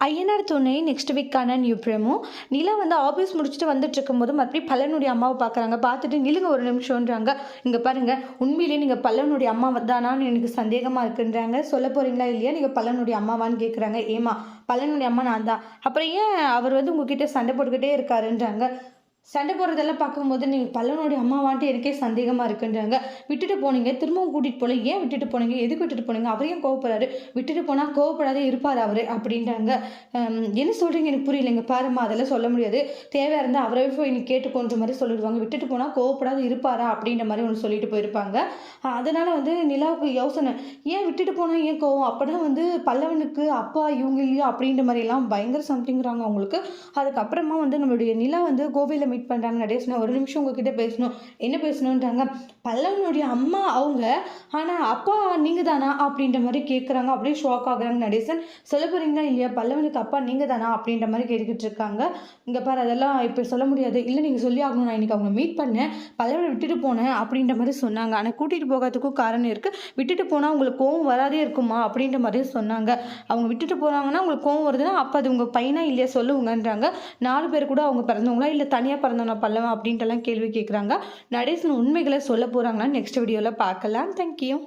ஐயனார் துணை நெக்ஸ்ட் வீக்கான new promo. நிலா வந்து ஆஃபீஸ் முடிச்சுட்டு வந்துட்டு இருக்கும்போது மறுபடியும் பல்லவனுடைய அம்மாவை பார்க்குறாங்க. பார்த்துட்டு நில்லுங்க ஒரு நிமிஷம்ன்றாங்க. இங்கே பாருங்க, உண்மையிலேயே நீங்கள் பல்லவனுடைய அம்மா தானான்னு எனக்கு சந்தேகமாக இருக்குன்றாங்க. சொல்ல போகிறீங்களா இல்லையா, நீங்கள் பல்லவனுடைய அம்மாவான்னு கேட்குறாங்க. ஏமா, பல்லவனுடைய அம்மா நான் தான். அப்புறம் ஏன் அவர் வந்து உங்ககிட்ட சண்டை போட்டுக்கிட்டே இருக்காருன்றாங்க. சண்டை போடுறதெல்லாம் பார்க்கும்போது நீங்கள் பல்லவனுடைய அம்மாவான்ட்டு எனக்கே சந்தேகமாக இருக்குன்றாங்க. விட்டுட்டு போனீங்க, திரும்பவும் கூட்டிகிட்டு போகல, ஏன் விட்டுட்டு போனீங்க, எதுக்கு விட்டுட்டு போனீங்க, அவர் ஏன் கோவப்படுறாரு, விட்டுட்டு போனால் கோவப்படாதே இருப்பார் அவர் அப்படின்றாங்க. என்ன சொல்கிறீங்க எனக்கு புரியலைங்க. பாருமா, அதெல்லாம் சொல்ல முடியாது, தேவையாக இருந்தால் அவரவே போய் நீ கேட்டுக்கோன்ற மாதிரி சொல்லிடுவாங்க. விட்டுட்டு போனால் கோவப்படாத இருப்பாரா அப்படின்ற மாதிரி ஒன்று சொல்லிட்டு போயிருப்பாங்க. அதனால் வந்து நிலாவுக்கு யோசனை, ஏன் விட்டுட்டு போனால் ஏன் கோவம், அப்படின்னா வந்து பல்லவனுக்கு அப்பா இவங்க இல்லையா அப்படின்ற மாதிரிலாம் பயங்கர சம்திங்கிறாங்க அவங்களுக்கு. அதுக்கப்புறமா வந்து நம்மளுடைய நிலா வந்து கோவையில் மீட் பண்ணுறாங்க. நடேசனா, ஒரு நிமிஷம் உங்ககிட்ட பேசணும். என்ன பேசணுன்றாங்க. பல்லவனுடைய அம்மா அவங்க, ஆனால் அப்பா நீங்கள் தானா அப்படின்ற மாதிரி கேட்குறாங்க. அப்படியே ஷாக் ஆகுறாங்க நடேசன். சொல்ல போகிறீங்களா இல்லையா, பல்லவனுக்கு அப்பா நீங்கள் தானா அப்படின்ற மாதிரி கேட்டுக்கிட்டு இருக்காங்க. இங்கே பாரு, அதெல்லாம் இப்போ சொல்ல முடியாது. இல்லை, நீங்கள் சொல்லி ஆகணும், நான் இன்றைக்கி அவங்க மீட் பண்ணேன், பல்லவனை விட்டுட்டு போனேன் அப்படின்ற மாதிரி சொன்னாங்க. ஆனால் கூட்டிகிட்டு போகிறதுக்கும் காரணம் இருக்குது. விட்டுட்டு போனால் உங்களுக்கு கோவம் வராதே இருக்குமா அப்படின்ற மாதிரி சொன்னாங்க. அவங்க விட்டுட்டு போகிறாங்கன்னா உங்களுக்கு கோவம் வருதுன்னா அப்போ அது உங்கள் பையனா இல்லையா சொல்லுவங்கன்றாங்க. 4 பேர் கூட அவங்க பிறந்தவங்களா இல்லை தனியாக பிறந்தவனா பல்லவன் அப்படின்ட்டுலாம் கேள்வி கேட்குறாங்க. நடேசன் உண்மைகளை சொல்ல போகிறாங்கன்னா நெக்ஸ்ட் வீடியோவில் பார்க்கலாம். தேங்க்யூ.